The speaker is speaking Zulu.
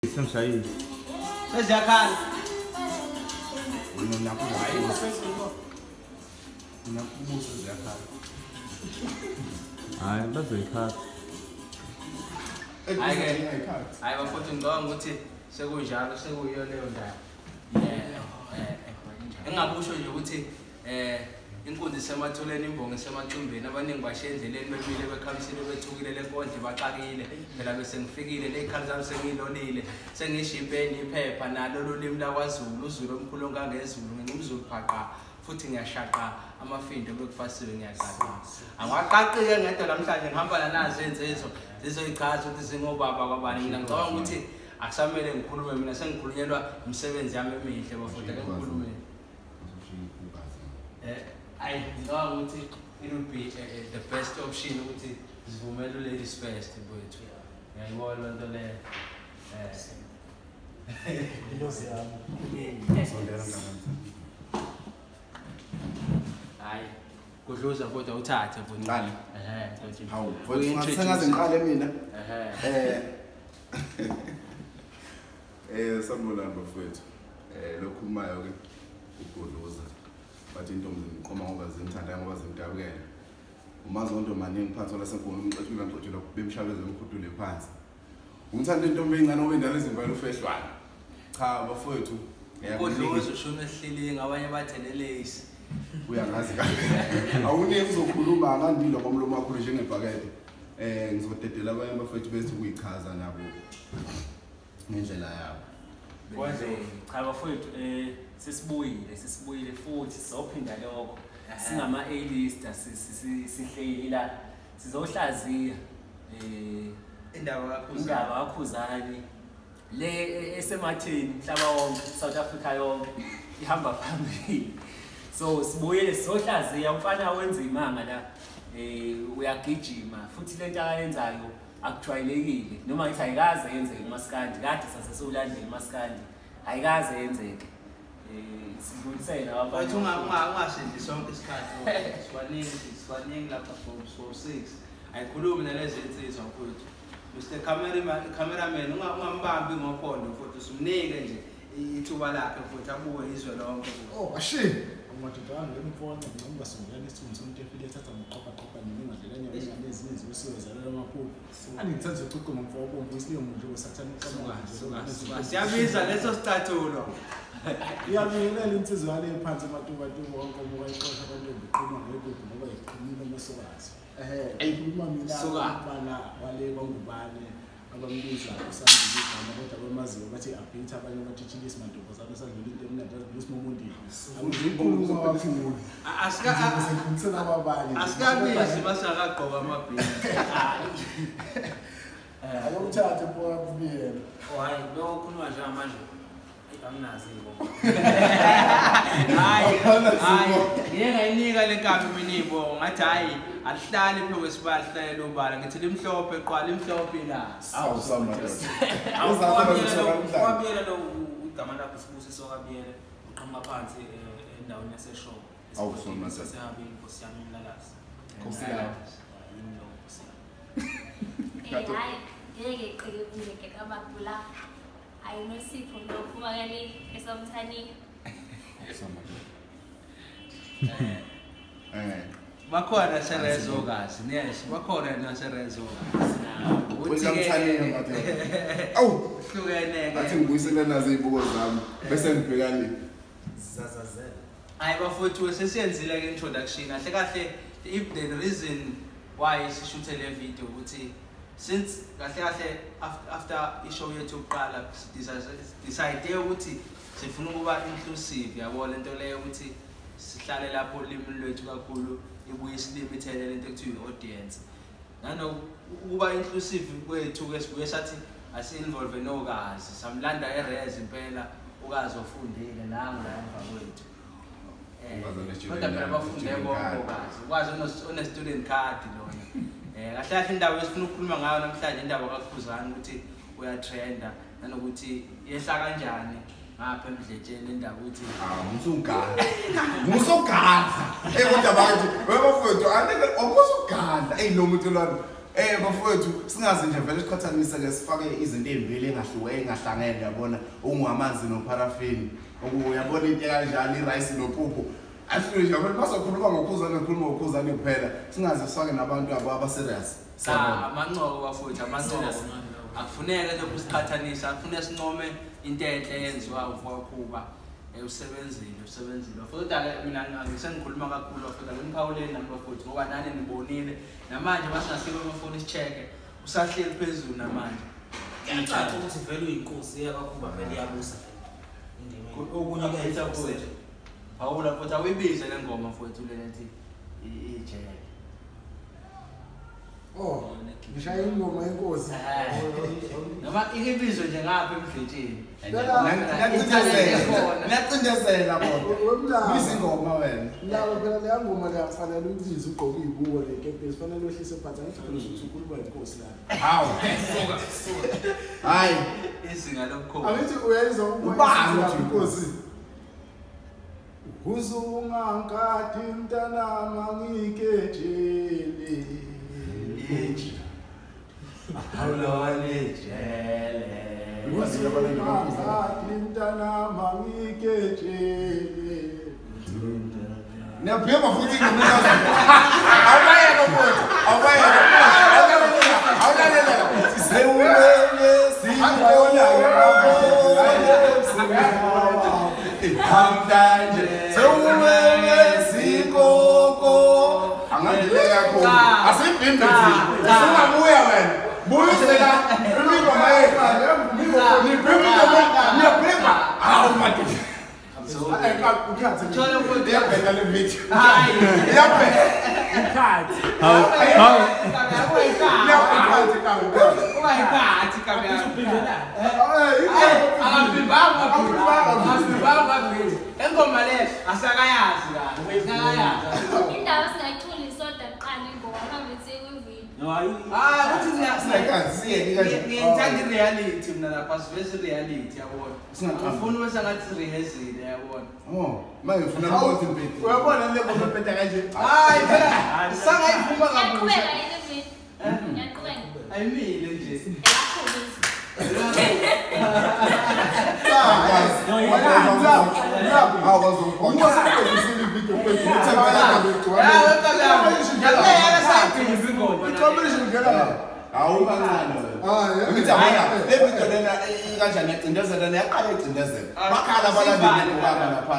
Semshayeli. Seziyakhala. Unakubusa ziyakhala. Hayi bazoyikhatha. Hayi bafuthu ngicabanga ukuthi sekunjalo sekuyiyo leyo ndaba. Engakusho nje ukuthi inkunzi sematholeni imbongo semacumbeni abaningi bashiya endleleni bemile bekhamisile bethukile lenkondle baxakile phela bese ngifikile lezikhali zami sengilolile sengisho impeni iphepha nalo lolimi lakwaZulu uZulu omkhulu ongangezulu ngingumZulu phaqa futhi ngiyashaqa amafindo bekufasiwe ngiyaqaqa angaqaqike ngedwa namhlanje ngihamba nazo insizwa zizoyichaza ukuthi zingobaba kwabani mina ngicabanga ukuthi akusamele ngikhulume mina sengikhulunyelwa umsebenzi yami emihle bafunda ngikhulume I know it would be the best option ukuthi sivumele ladies first but ngiyayibona lento le Indosi yami. hayi kudluza kodwa uthathe futhi Qala. Hawu, futhi sengaze ngiqale mina. Sanibonani bafowethu. Lokhulumayo ke ukudluza. Bathi intombi ngiqoma ngoba zimthanda ngoba zimdabukela. Umazonto maningi phansi lasenkulu ngixoxula bemshabeze emkhudule phansi. Ngithanda intombi encane obendala izimbalo ufehlwana. Cha bafowethu ukudluza ushona ehlilini abanye bathelelesi. Uyangazi kahle. Awuneki uzokhuluma ngandilo ngomlomo wakho njengebhakede. Ngizodedela abanye bafowethu bese ukuyichaza nabo ngendlela yabo. Kwenze cha bafowethu sesibuyile futhi sizophinda lokho singama A-lister sihleli la sizohlaziya indaba kakhuzani le esematheni umhlaba wonke South Africa yonke ihamba phambili so sibuyele sizohlaziya umfana wenza imanga la uyagijima futhi lento akayenzayo akujwayelekile noma ngithi ayikaze yenzeke uMaskandi kade sasesulandela uMaskandi ayikaze yenzeke sibulisela abantu ungasindi sonke isikhathi sibaningi lapha for 6 ayikhulumi nalezi insizwa mfowethu Mr cameraman ungambambi ngophondo futhi simnike nje ithuba lakhe futhi abuke izwe lonke Ashi Umatutanga emfona ngicamba songela isithunzi somuntu efile ethatha ngoqoqa nemingadlelanya ezinye ezinye zalela amaphupho angithatha ucuqu ngomfoko ngisiyo umuntu osathana siyabiza leso sicathulo iyabingelela insizwa yale phansi amatuba wonke omuka iqosha abantu beqhuma ngegodi ngoba iqhumile amasokwazi ayikhuluma mina abana wale kwangubane abambiza usandile igama kodwa bamaziyo bathi abhitha abanye abathithilisi mantombazana sandile into emnandi azibulisa umuntu angizikhuluma kakhulu asikasekhulumsela abanye asikabizi basakagqoka amabhini akuthathe phola kubiyela hayi lo khuluma nje manje anginazi ngoba hayi ngiyengayinika lenkabi mina ibongo ngathi hayi alihlali phe kwesibali hlale lobala ngithi limhlophe qwala imhlophe la awubiyela lo igama lakho sibusiso kabiyela uqhamuka phansi endaweni yaseshow awusona sesihamba inkosi yami imlalazi hayi ngeke qike kungeke kababula ayinosipho lokubakele esamthaniya bakhona serezokazi yes bakhona naserezokazi ukamthaniya ngathi awu hlukeneke athi ngibuyisela nazo izibuko zami bese ngibhekani zazazela hayi bafowethu sesiyenzile ke introduction kahle if the reason why sishoot le video ukuthi since kahle after ishow yethu yokuqala decide ukuthi sifuna ukuba inclusive yabo lento leyo ukuthi sihlale lapho ulimi lwethu kakhulu ibuye isilimited lento ekuthiwa audience nanokuba inclusive kwethu ke sibuye sathi asi-involve nokazi samlanda erez impela ukazi ofundile nangu la emva kwethu kodwa phela bafunde bonke ukazi ukwazi one-student card lona kahle indaba esifuna ukukhuluma ngayo namhlanje indaba kaKhuzani ukuthi uyatrenda nanokuthi yehla kanjani ngapha emdletsheni indaba ukuthi ngusoganda kodwa bathi webafowethu anike okusoganda nomuntu lwana bafowethu singazi nje vele siqhathanise ke sifake izinto ezimbili engahlangene yabona ungamanzi noparafini uyabona into kanjalo irice nopuphu ahlule nje abantu basokhuluma ngokhuzane kuphela singazi sifake nabantu aba serious amancoko bafowethu amancoko akufuneka lokhu siqhathanisa akufuneka sinqome into enhle eyenziwa uvakhuba usebenzile futhi mina ngisengikhuluma kakhulu bafika ngimphawuleni nami bafowethu ngoba nani nibonile namanje basingasike amafoni sicheke usahleli phezulu namanje ngiyacaca ukuthi vele uyinkosi yakakhuba vele iyabusa okunye kuyetha futhi awula futhi awibize le ngoma futhi le nethi ijeke ngishaya ingoma yenkosi noma ikibizo nje ngapha emdletsheni niyacindezela bona izingoma wena lawo phela le ngoma leyafanele ukubiza ugqoka izibuko lekepesi fanele wehlise phansi angithi ukhuluma inkosi la hawu hayi izinga lobukhosi angithi uyayizwa ukuba inkosi uzungangadi mntanami ngikejele awulone jele uzungangadi mntanami ngikejele niyaphema futhi ngomuntu awubayeka futhi awulalela sewuwele sibona hamdanje sewuwele sikoko angandileka khona asibhimbe nje singabuya wena buyisela imingoma yekhala niyaphema awu manje Thola futhi yabheka le video hayi yabheka ikhathi Ubayikhathi kamera. Engoma le asakayazi kahle. Asakayazi. Indaba singayithuli soda kuqala ingoma ngoba bese kuyividiyo. no ayi Uthi Singakazi siye kaje. ngiyithanda reality mina lapha sivese reality yabona. Ngifuna bese ngathi rehearsal yabona. Manje ngifuna ukuthi impilo. uyabona le ngoma ephetha kanje Hayi phela sangayivuma kabusha. Yaqhubeka yini mfethu? Yaqhubeka. Ayimile nje. Kanjani yacindezela neyaqala icindezela bakhala abalandeli ngokama lapha